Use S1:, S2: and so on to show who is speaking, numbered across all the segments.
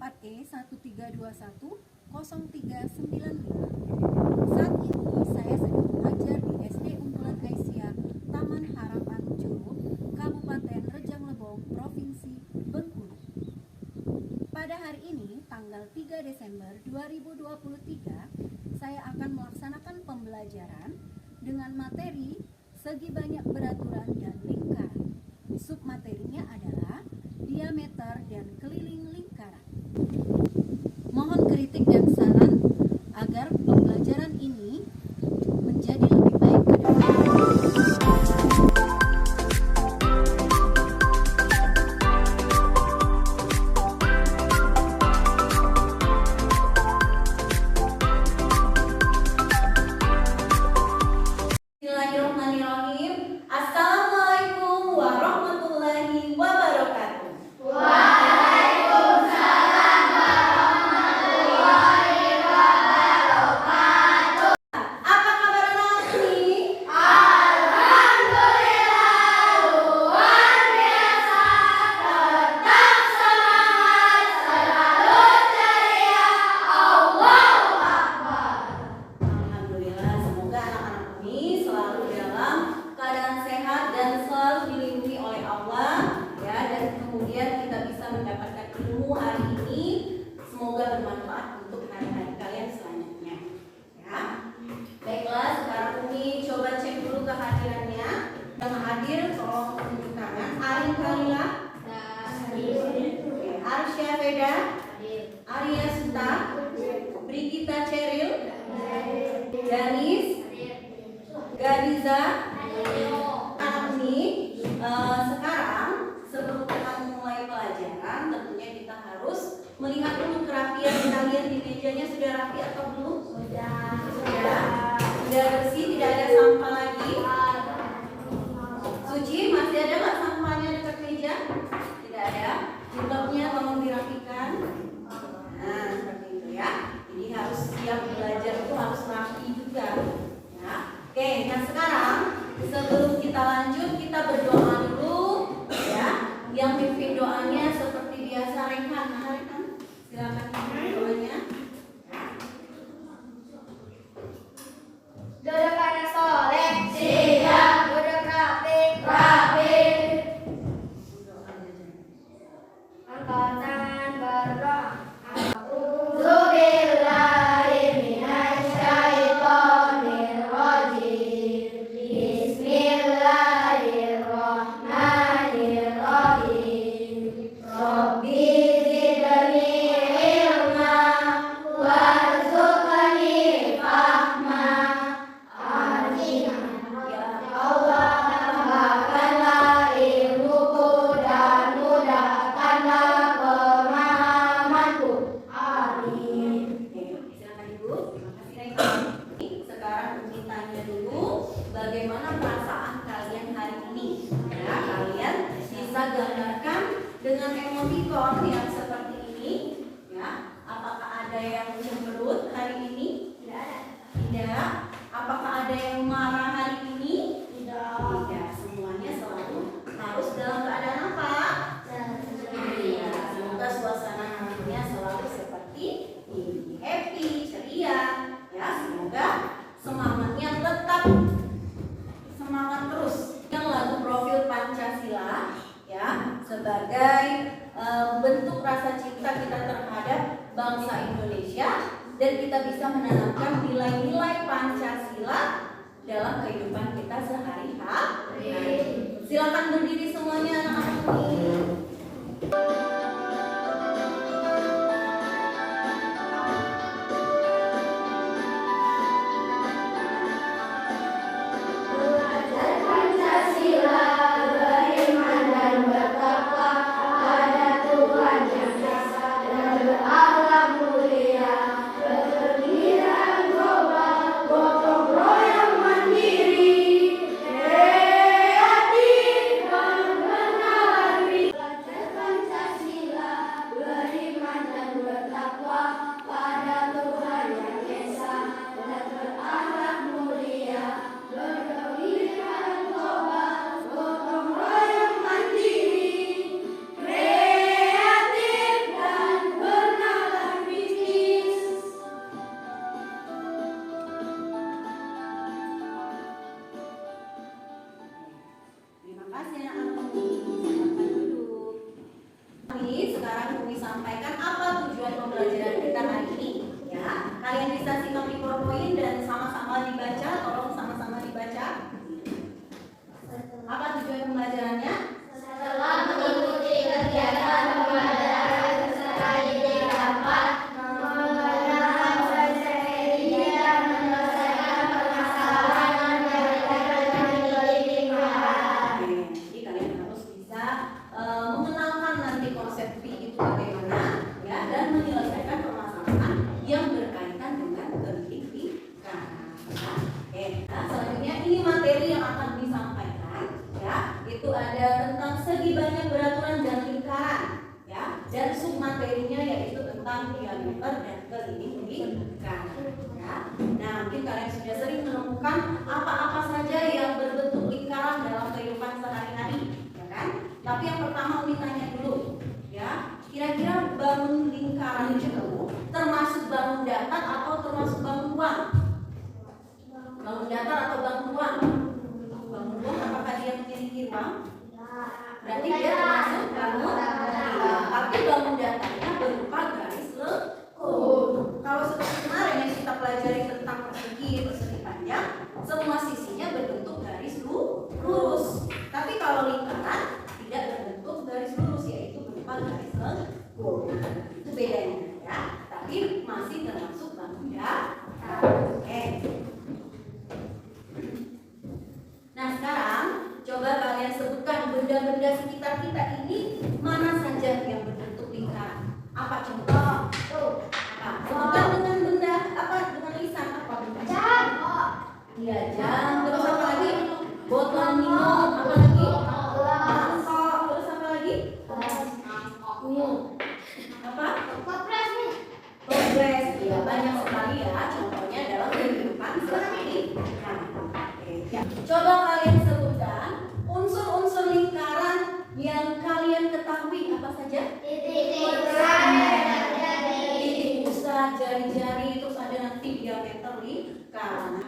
S1: 4E 13210395. Saat ini saya sedang mengajar di SD Unggulan Aisyah Taman Harapan Curug, Kabupaten Rejang Lebong, Provinsi Bengkulu. Pada hari ini, tanggal 3 Desember 2023, saya akan melaksanakan pembelajaran dengan materi segi banyak beraturan dan lingkaran. Submaterinya adalah diameter dan keliling lingkaran. Mohon kritik dan saran agar pembelajaran ini menjadi lebih baik ke depan.
S2: Bismillahirrahmanirrahim. Assalamualaikum warahmatullahi wabarakatuh. Apa kabar anak ini? Alhamdulillah luar biasa. Tetap semangat, selalu ceria. Allahu Akbar. Alhamdulillah, semoga anak-anak ini selalu dalam keadaan sehat dan selalu dilindungi oleh Allah, ya, dan kemudian kita bisa mendapatkan ilmu hari ini. Semoga bermanfaat untuk hari-hari kalian selanjutnya, ya. Baiklah, sekarang Umi coba cek dulu kehadirannya. Yang hadir tolong tunjuk tangan. Arin Kalila, Arsya Veda, Arya Suta, Brigita Ceril, Danis, Gadiza, anak ini. Sekarang sebelum kita memulai pelajaran, tentunya kita harus melihat dulu kerapian kalian di mejanya. Sudah rapi atau belum? Sudah bersih, tidak ada sampah lagi. Suci, masih ada nggak sampahnya dekat meja? Tidak ada. Jilbabnya tolong dirapikan. Nah, seperti itu ya. Jadi harus siap belajar itu harus rapi juga. Ya. Oke, nah sekarang sebelum kita lanjut kita berdoa dulu, ya. Yang pimpin doanya seperti biasa Rekan. Nah, Rekan, silakan pimpin doanya.
S3: Duduk pada soleh, siap. Duduk rapi, rapi. Angkat tangan berdoa. A'udzubillahi minasyaitonirrajim. Bismillahirrahmanirrahim. Rabbi zidni ilma warzuqni fahma. Amin. Ya Allah, tambahkanlah ilmuku dan mudahkanlah pemahamanku. Amin.
S2: Silakan Ibu. Terima kasih Rekan. Sekarang Umi tanya dulu, bagaimana perasaan kalian hari ini? Ya, kalian bisa gambarkan dengan emoticon yang seperti ini, ya. Apakah ada yang cemberut hari ini? Tidak. Apakah ada yang marah hari ini? Tidak. Semuanya selalu harus dalam keadaan apa? Iya. Semoga suasana hatinya selalu seperti ini, happy, ceria, ya. Semoga semangatnya tetap semangat terus. Yang lagu Profil Pancasila, ya, sebagai bentuk rasa cinta kita terhadap bangsa Indonesia, dan kita bisa menanamkan nilai-nilai Pancasila dalam kehidupan kita sehari-hari. Silakan berdiri semuanya anak-anak ini.
S3: Belajar Pancasila, beriman dan bertakwa pada Tuhan Yang Esa dan berakhlak mulia, berpikiran global, gotong royong mandiri, kreatif dan mengenal
S2: tentang diameter dan keliling lingkaran. Ya. Nah, mungkin kalian sudah sering menemukan apa-apa saja yang berbentuk lingkaran dalam kehidupan sehari-hari, ya kan? Tapi yang pertama Umi tanya dulu, ya, kira-kira bangun lingkaran itu termasuk bangun datar atau termasuk bangun ruang? Bangun datar atau bangun ruang? Bangun ruang apakah dia memiliki ruang? Berarti dia termasuk bangun datar. Tapi bangun datarnya berupa garis lengkung. Kalau seperti kemarin yang kita pelajari tentang persegi panjang, semua sisinya berbentuk garis lurus. Tapi kalau lingkaran tidak berbentuk garis lurus, yaitu berupa garis lengkung. Itu bedanya, ya. Tapi masih termasuk bangun datar. Oke. Nah, sekarang coba kalian sebutkan benda-benda sekitar kita ini mana saja yang berbentuk lingkaran. Apa contoh? Apa? Sebutkan dengan benda apa? Dengan lisan apa benda?
S3: Jam.
S2: Iya, jam. Terus apa lagi? Botol minum. Apa lagi? Mangkok. Terus apa lagi? Apa?
S3: Toples nih.
S2: Toples. Iya, banyak sekali ya. Contohnya dalam kehidupan sehari-hari. Ya. Coba kalian sebutkan unsur-unsur lingkaran yang kalian ketahui apa saja?
S3: Titik
S2: pusat, jari-jari, terus ada nanti diameter lingkaran.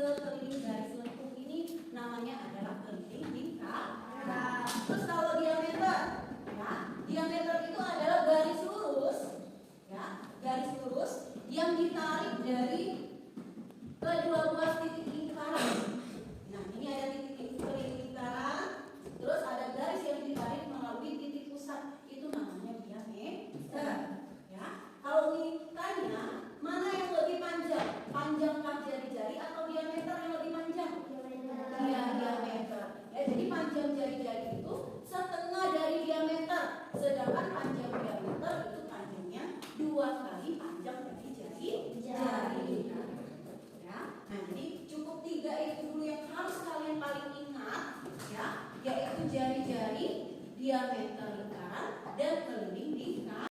S2: Sekeliling garis lengkung ini namanya adalah keliling lingkaran. Terus kalau diameter, ya, diameter itu adalah garis lurus, ya, garis lurus yang ditarik dari kedua buah titik lingkaran. Nah, ini ada titik keliling lingkaran, terus ada garis yang ditarik melalui titik pusat, itu namanya diameter. Ya, kalau ditanya mana yang lebih panjang, panjangkah jari-jari atau diameter yang lebih panjang? Iya, diameter. Ya, jadi panjang jari-jari itu setengah dari diameter, sedangkan panjang diameter itu panjangnya 2 kali panjang dari jari. Ya, nah jadi cukup 3 itu dulu yang harus kalian paling ingat, ya, yaitu jari-jari, diameter lingkaran, dan keliling lingkaran.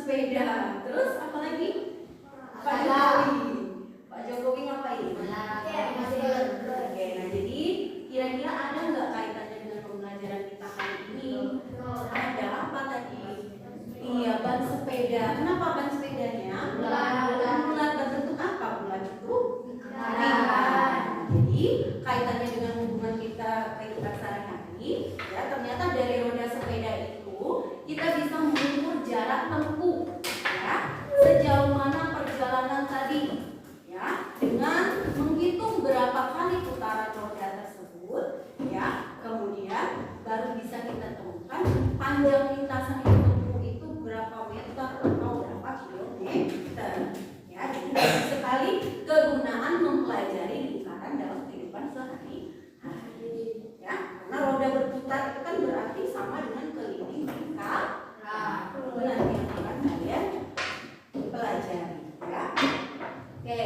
S2: sepeda. Terus apa lagi? Pak Jokowi. Pak Jokowi ngapain? Oke, nah jadi kira-kira ada nggak kaitannya dengan pembelajaran kita kali ini? Ada apa tadi? Iya, ban sepeda. Kenapa ban sepedanya? Bulat. Berbentuk apa bulat itu? Lingkaran. Jadi kaitannya dengan hubungan kita kehidupan sehari-hari, ya ternyata dari roda sepeda itu kita bisa mengukur jarak tempuh, ya sejauh mana perjalanan tadi, ya dengan menghitung berapa kali putaran roda tersebut, ya kemudian baru bisa kita temukan panjang lintasan yang ditempuh itu berapa meter atau berapa kilometer. Ya, jadi banyak sekali kegunaan mempelajari lingkaran dalam kehidupan sehari-hari. Ya, karena roda berputar itu kan berarti sama dengan keliling lingkaran. Benar yang akan kalian pelajari. Ya, oke.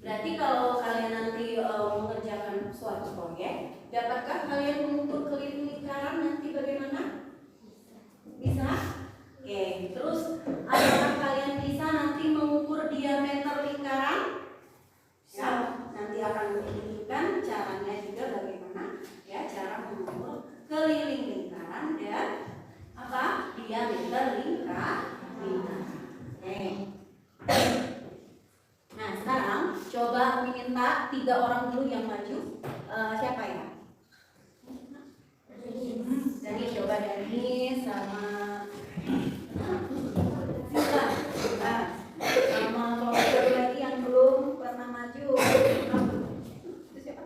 S2: Berarti kalau kalian nanti mengerjakan suatu proyek, dapatkah kalian mengukur keliling lingkaran nanti bagaimana? Bisa? Oke, terus apakah kalian bisa nanti mengukur diameter lingkaran? Ya, nanti akan menunjukkan caranya juga bagaimana ya cara mengukur keliling lingkaran dan apa diameter lingkaran. Oke. Nah, sekarang coba minta 3 orang dulu yang maju. Siapa ya? Jadi coba Dani sama sama kelompok lagi yang belum pernah maju. Itu siapa?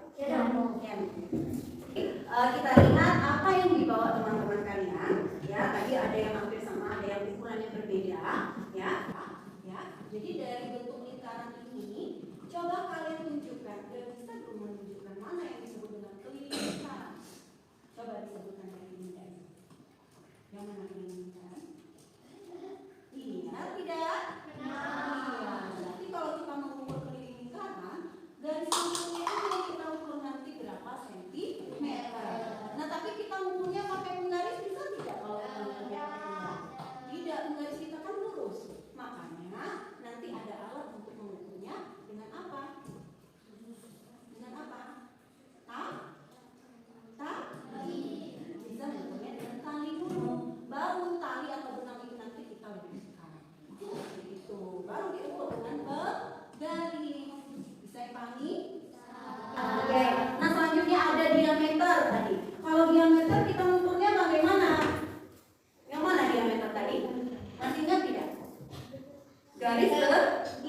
S2: Kita lihat apa yang dibawa teman-teman kalian. Ya, tadi ada yang hampir sama, ada yang ukurannya berbeda. Ya. Jadi dari bentuk lingkaran ini, coba kalian tunjukkan. Udah bisa belum menunjukkan mana yang disebut dengan keliling lingkaran? Coba disebutkan dari ini. Yang mana keliling lingkaran? Iya, tidak? Iya. Berarti kalau kita mengukur keliling lingkaran, garis lingkarnya ini kita ukur nanti berapa sentimeter. Nah, tapi kita ukurnya pakai penggaris bisa tidak? Kalau tidak, penggaris kita kan lurus. Makanya nanti ada alat untuk mengukurnya dengan apa? Dengan apa? Tali. Bisa mengukurnya dengan tali dulu. Baru tali atau benang itu nanti kita luruskan. Itu baru diukur dengan garis. Bisa dipahami? Oke. Nah, selanjutnya ada diameter tadi. Kalau diameter kita mengukurnya bagaimana? Yang mana diameter tadi? Masih ingat tidak? Garis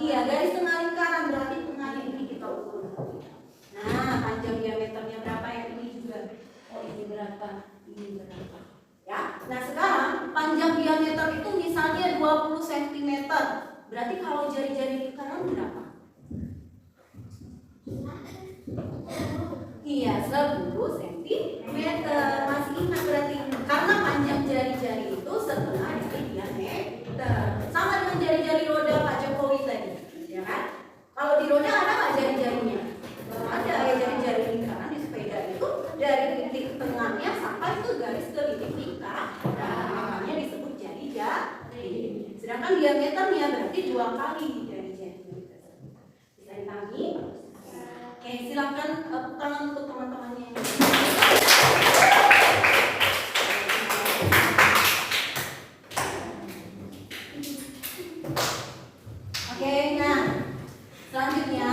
S2: garis tengah lingkaran, berarti tengah ini kita ukur. Nah, panjang diameternya berapa yang ini juga? Oh, ini berapa? Ini berapa? Ya. Nah, sekarang panjang diameter itu misalnya 20 cm. Berarti kalau jari-jari lingkaran berapa? Iya, 10 cm. Masih ingat berarti? Karena panjang jari-jari itu setengah dari diameter. Sama dengan jari-jari roda Pak Jokowi tadi, ya kan? Kalau di roda ada nggak jari-jarinya? Ada ya, jari-jari lingkaran di sepeda itu dari titik tengahnya sampai ke garis keliling lingkaran. Makanya disebut jari-jari. Sedangkan diameternya berarti 2 kali jari-jari. Bisa dipahami? Oke, silakan tangan untuk teman-temannya yang Oke, nah selanjutnya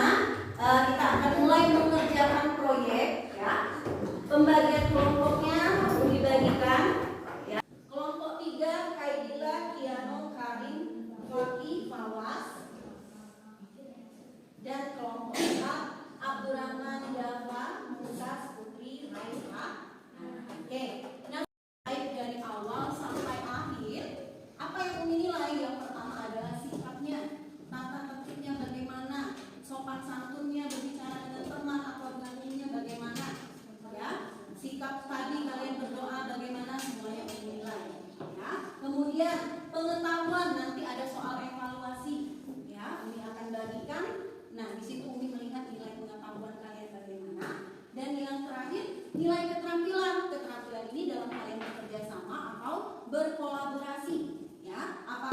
S2: kita akan mulai mengerjakan proyek, ya. Pembagian kelompoknya dibagikan, ya. Kelompok 3 Kaidila, Kiano, Karim, Faki, Fawas, dan kelompok 4 Abdurrahman, Dava, Musas, Putri, Raisa. Oke, nah baik dari awal sampai akhir, apa yang Umi nilai? Yang pertama adalah sikapnya, tata tertibnya bagaimana, sopan santunnya, berbicara dengan teman atau dengan umumnya bagaimana, ya. Sikap tadi kalian berdoa bagaimana, semuanya Umi nilai, ya. Kemudian pengetahuan, nanti ada soal evaluasi, ya. Umi akan bagikan. Nah, di situ Umi melihat nilai pengetahuan kalian bagaimana. Dan yang terakhir, nilai keterampilan. Keterampilan ini dalam kalian bekerja sama atau berkolaborasi, ya. Apa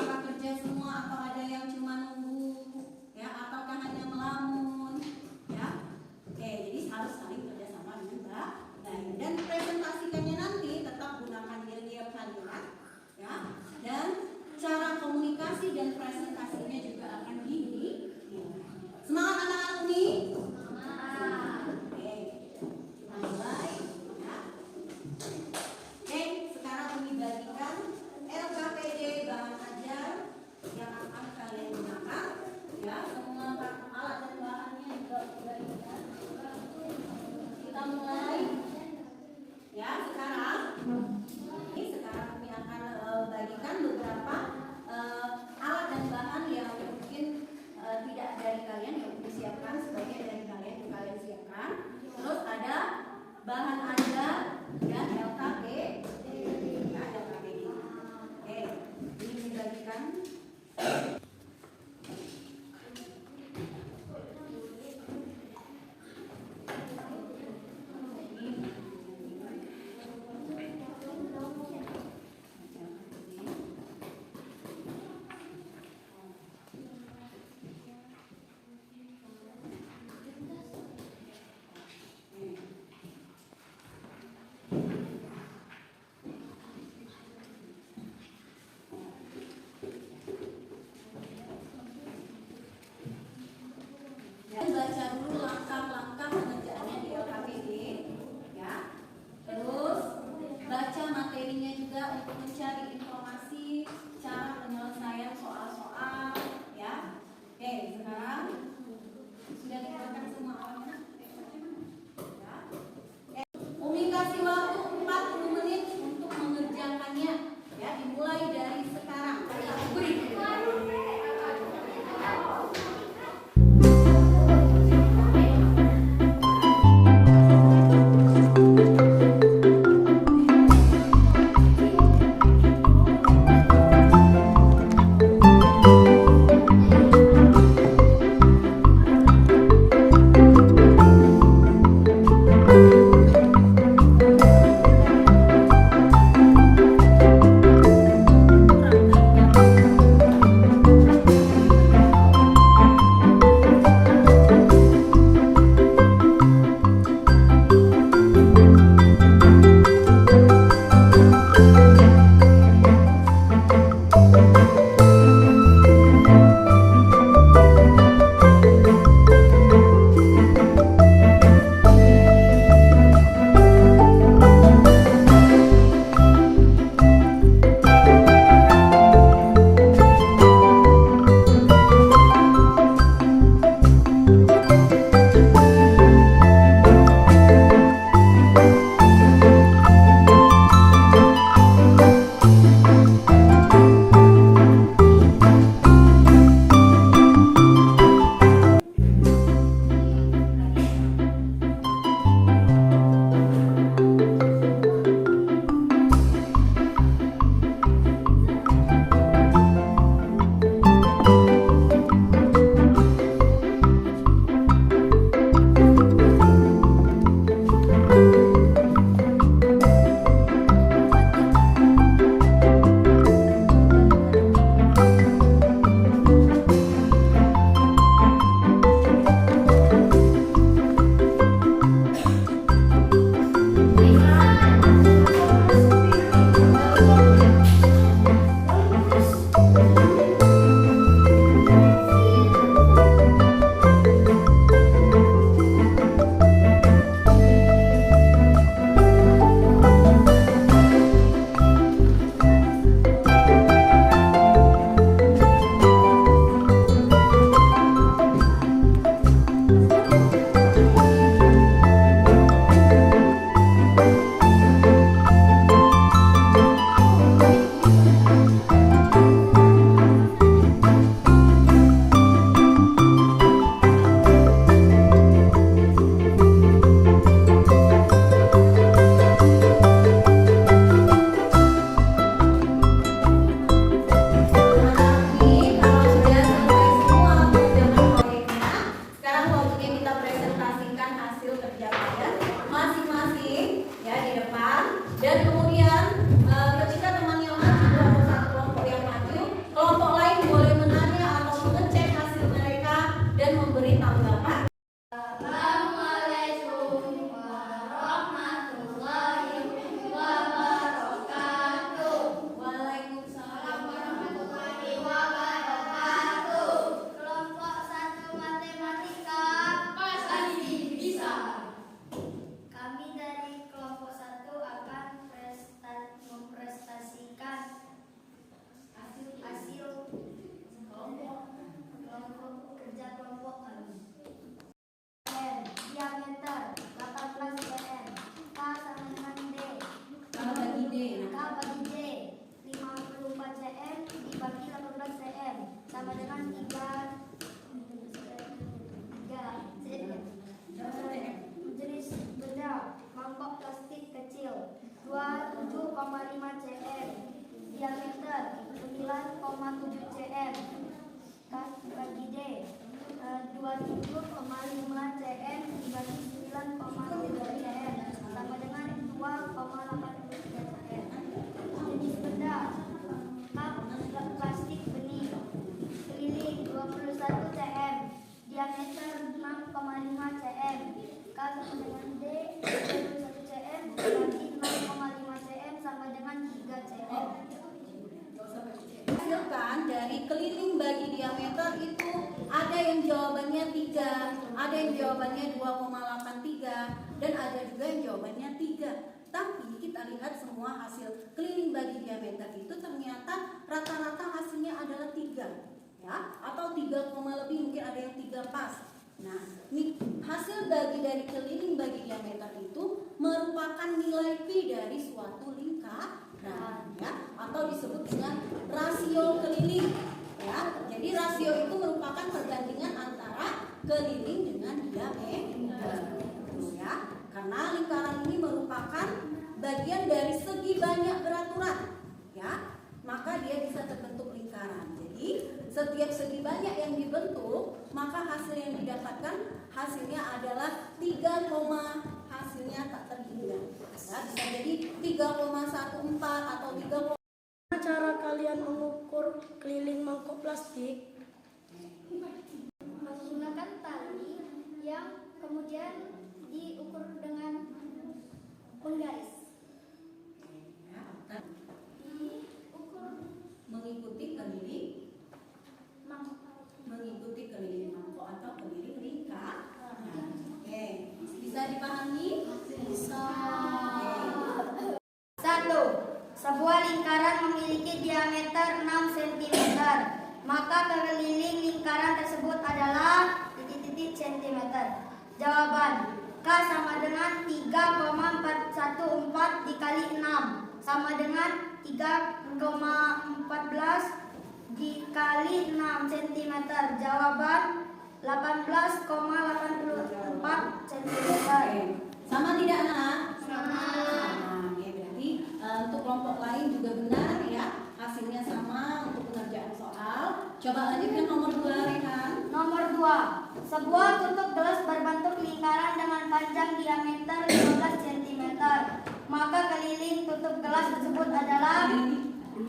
S3: dengan 3 jenis benda mangkok plastik kecil 27,5 cm, diameter 9,7 cm, bagi D 27,5 cm dibagi 9,7 cm sama dengan 2,83 cm. Jenis benda kap plastik benih keliling 21 cm, diameter 6,5 cm, K sama dengan D 21 cm bagi 6,5 cm sama dengan 3 cm.
S2: Hasilkan dari keliling bagi diameter itu ada yang jawabannya 3, ada yang jawabannya 2,83, dan ada juga yang jawabannya 3. Tapi kita lihat semua hasil keliling bagi diameter itu ternyata rata-rata hasilnya adalah 3, ya, atau 3, lebih, mungkin ada yang 3 pas. Nah, hasil bagi dari keliling bagi diameter itu merupakan nilai pi dari suatu lingkaran, ya, atau disebut dengan rasio keliling, ya. Jadi rasio itu merupakan perbandingan antara keliling dengan diameter, ya. Karena lingkaran ini merupakan bagian dari segi banyak beraturan, ya, maka dia bisa terbentuk lingkaran. Jadi setiap segi banyak yang dibentuk, maka hasil yang didapatkan hasilnya adalah 3, hasilnya tak terhingga. Ya, bisa jadi 3,14 atau 3.
S4: Cara kalian mengukur keliling mangkok plastik?
S3: Menggunakan tali yang kemudian diukur dengan penggaris. Diukur
S2: Mengikuti keliling mangkok atau keliling lingkaran. Oke, bisa dipahami? Bisa.
S3: 1. Sebuah lingkaran memiliki diameter 6 cm, maka keliling lingkaran tersebut adalah titik-titik cm. Jawaban K sama dengan 3,414 dikali 6 sama dengan 3,14 dikali 6 cm. Jawaban 18,84 cm.
S2: Sama tidak, Nak?
S3: Sama.
S2: Ya, berarti untuk kelompok lain juga benar, ya. Hasilnya sama untuk pengerjaan soal. Coba lanjutkan nomor 2, Rehan.
S3: Nomor 2. Sebuah tutup gelas berbentuk lingkaran dengan panjang diameter 15 cm. Maka keliling tutup gelas tersebut adalah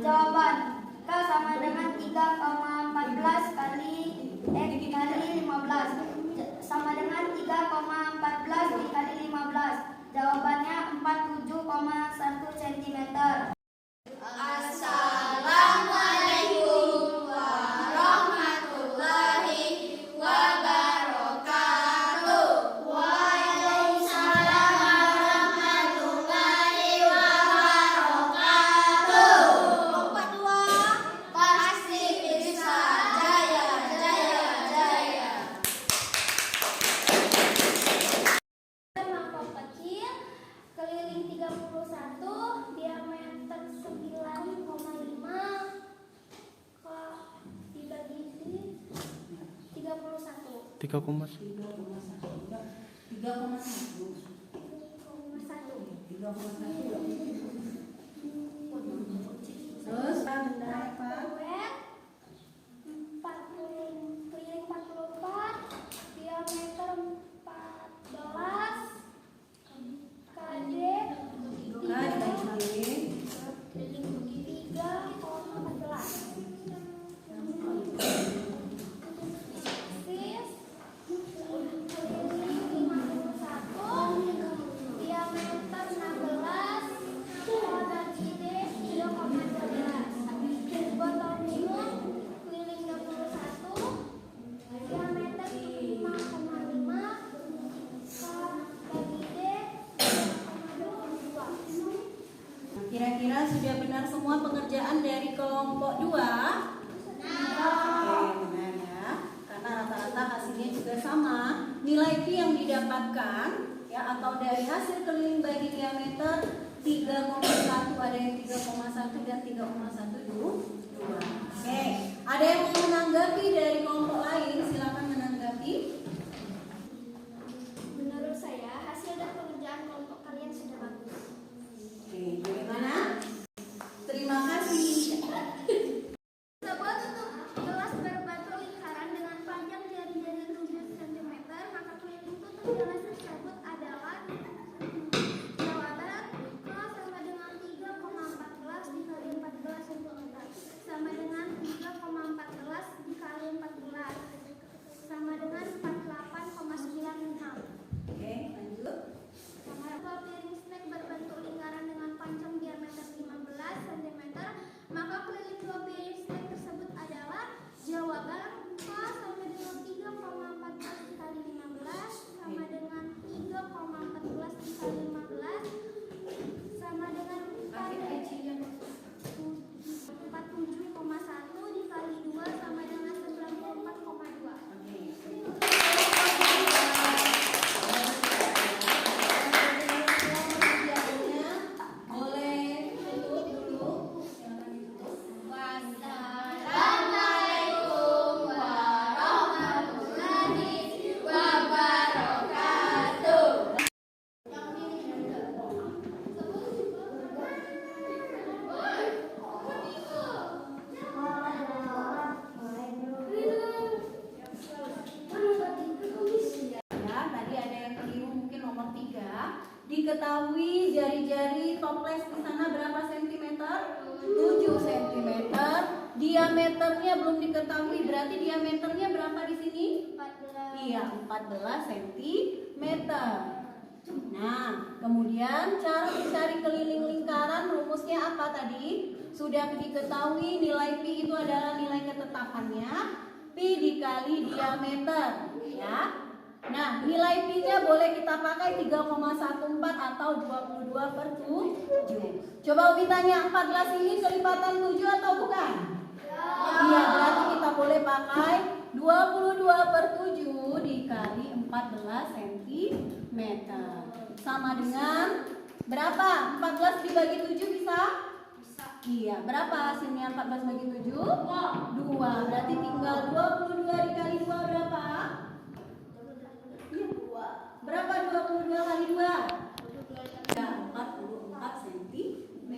S3: jawaban K sama dengan 3,14 kali 15 sama dengan 3,14 dikali 15. Jawabannya 47,1 cm. Assalamualaikum warahmatullahi wabarakatuh. Waalaikumsalam warahmatullahi wabarakatuh. Kelompok 2 pasti bisa jaya jaya jaya. Mangkok kecil keliling 31, diameter 9,5 dibagi 31.
S2: 3,1. Terus benda apa?
S3: Keliling 44, diameter 14, KD 3,2.
S2: Kira-kira sudah benar semua pengerjaan dari kelompok 2? Oke, benar ya. Karena rata-rata hasilnya juga sama. Nilai Q yang didapatkan, ya, atau dari hasil keliling bagi diameter 3,1, ada yang 3,1 dan 3,12. Oke, ada yang mau menanggapi?
S1: menanggapi dari kelompok lain, silakan menanggapi.
S3: Menurut saya, hasil dan pengerjaan kelompok kalian sudah bagus.
S1: Oke, bagaimana? Terima kasih.
S3: Sebuah tutup gelas berbatu lingkaran dengan panjang jari-jari 7 cm, maka keliling tutup gelas tersebut adalah jawaban K sama dengan 3,14 dikali 14 cm sama dengan 3,14 dikali 14 sama dengan 48,96.
S1: Oke, lanjut.
S3: Sebuah piring snack berbentuk lingkaran dengan panjang diameter 15 cm, maka keliling dua piring snack tersebut adalah jawaban K sama dengan 3,14 dikali 15 sama dengan 3,14 dikali 15 sama dengan 47,1 dikali 2 sama dengan 94,2.
S1: Boleh tutup dulu. Silakan ditutup.
S3: Wassalamualaikum warahmatullahi wabarakatuh.
S1: Ya, tadi ada yang keliru mungkin nomor 3. Diketahui jari-jari toples di sana berapa sentimeter? 7 cm. Diameternya belum diketahui, berarti diameternya berapa di sini?
S3: 14.
S1: Iya, 14 cm. Nah, kemudian cara mencari keliling lingkaran rumusnya apa tadi? Sudah diketahui nilai pi itu adalah nilai ketetapannya, pi dikali diameter, ya. Nah, nilai pi-nya boleh kita pakai 3,14 atau 22/7. Coba Umi tanya, 14 ini kelipatan 7 atau bukan? Iya, berarti kita boleh pakai 22/7 dikali 14 cm. Sama dengan berapa? 14 dibagi 7 bisa? Iya, berapa hasilnya 14 bagi 7? 2. Berarti tinggal 22 dikali 2 berapa? Berapa 22 kali 2? Ya, 44 cm.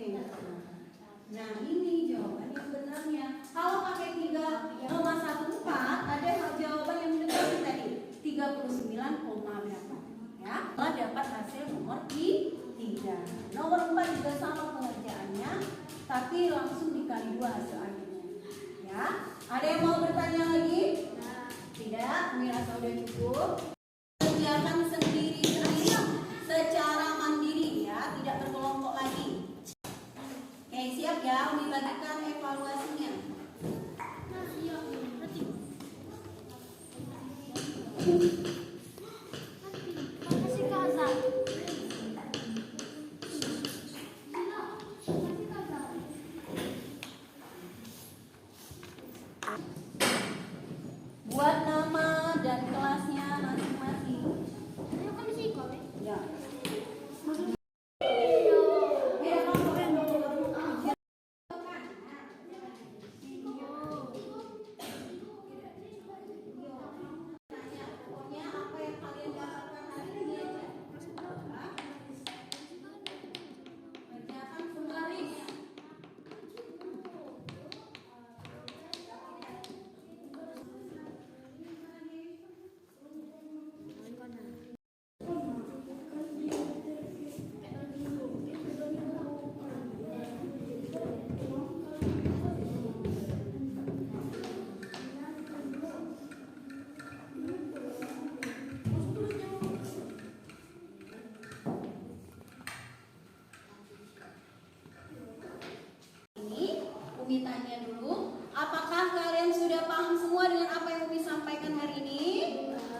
S1: Nah, ini jawaban yang benarnya. Kalau pakai 3,14, ada jawaban yang mendekati tadi 39, berapa? Ya, setelah dapat hasil nomor 3. Nomor 4 juga sama pengerjaannya, tapi langsung dikali 2 hasil akhirnya. Ya, ada yang mau bertanya lagi? Tidak, merasa sudah cukup. Kerjakan sendiri secara mandiri ya, tidak berkelompok lagi. Oke, siap ya, Umi bagikan evaluasinya.
S3: Makasih Kak Azhar.
S1: Buat nama dan kelasnya masing-masing. Ya. Umi tanya dulu, apakah kalian sudah paham semua dengan apa yang Umi sampaikan hari ini?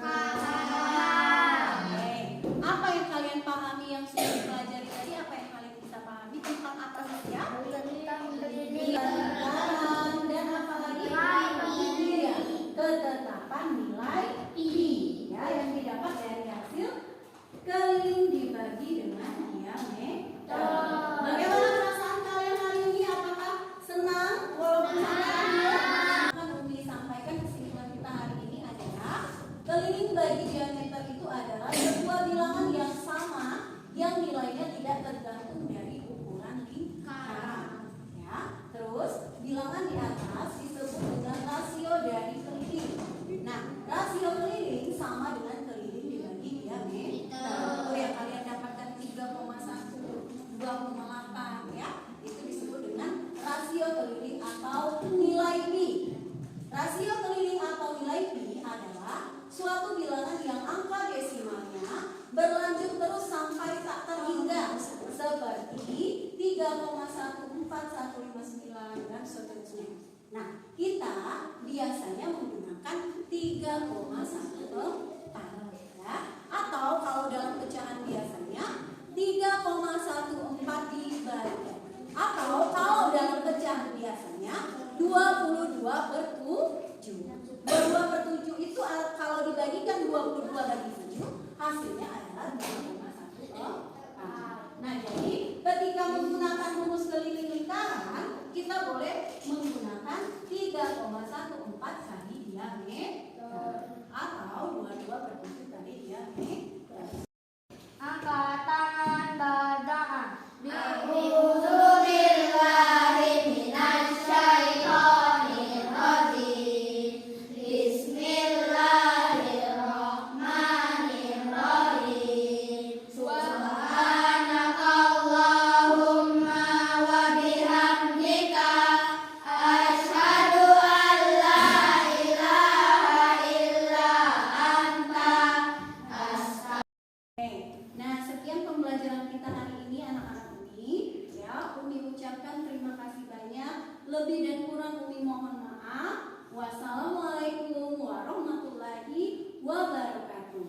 S3: Paham.
S1: Oke. Apa yang kalian pahami yang sudah dipelajari tadi? Apa yang kalian bisa pahami tentang apa saja?
S3: Tentang
S1: Lingkaran dan apa lagi? Iya, ketetapan nilai pi. Ya, yang didapat dari hasil keliling dibagi dengan diameter. Bagaimana perasaan kalian hari ini? Apakah senang? Walaupun akan Umi sampaikan Keliling bagi diameter itu adalah sebuah bilangan yang sama yang nilainya tidak tergantung dari ukuran lingkaran. Ya, terus bilangan di atas disebut dengan rasio dari keliling. Nah, rasio keliling sama dengan keliling dibagi diameter. Yang kalian dapatkan 3,1, 2,8 ya. Itu disebut dengan rasio keliling atau nilai pi. Rasio keliling atau nilai pi adalah suatu bilangan yang angka desimalnya berlanjut terus sampai tak terhingga, seperti 3,14159 dan seterusnya. Nah, kita biasanya menggunakan 3,14 ya. Atau kalau dalam pecahan biasanya 3,14 dibagi. Atau kalau dalam pecahan biasanya 22/7. 22/7 itu kalau dibagikan 22 bagi 7 hasilnya adalah 2,14. Nah, jadi ketika menggunakan rumus keliling lingkaran kita boleh menggunakan 3,14 kali diameter atau 22/7 kali diameter.
S3: Angkat tangan bacaan.
S1: Nah, sekian pembelajaran kita hari ini anak-anak Umi. Ya, Umi ucapkan terima kasih banyak. Lebih dan kurang Umi mohon maaf. Wassalamualaikum warahmatullahi wabarakatuh.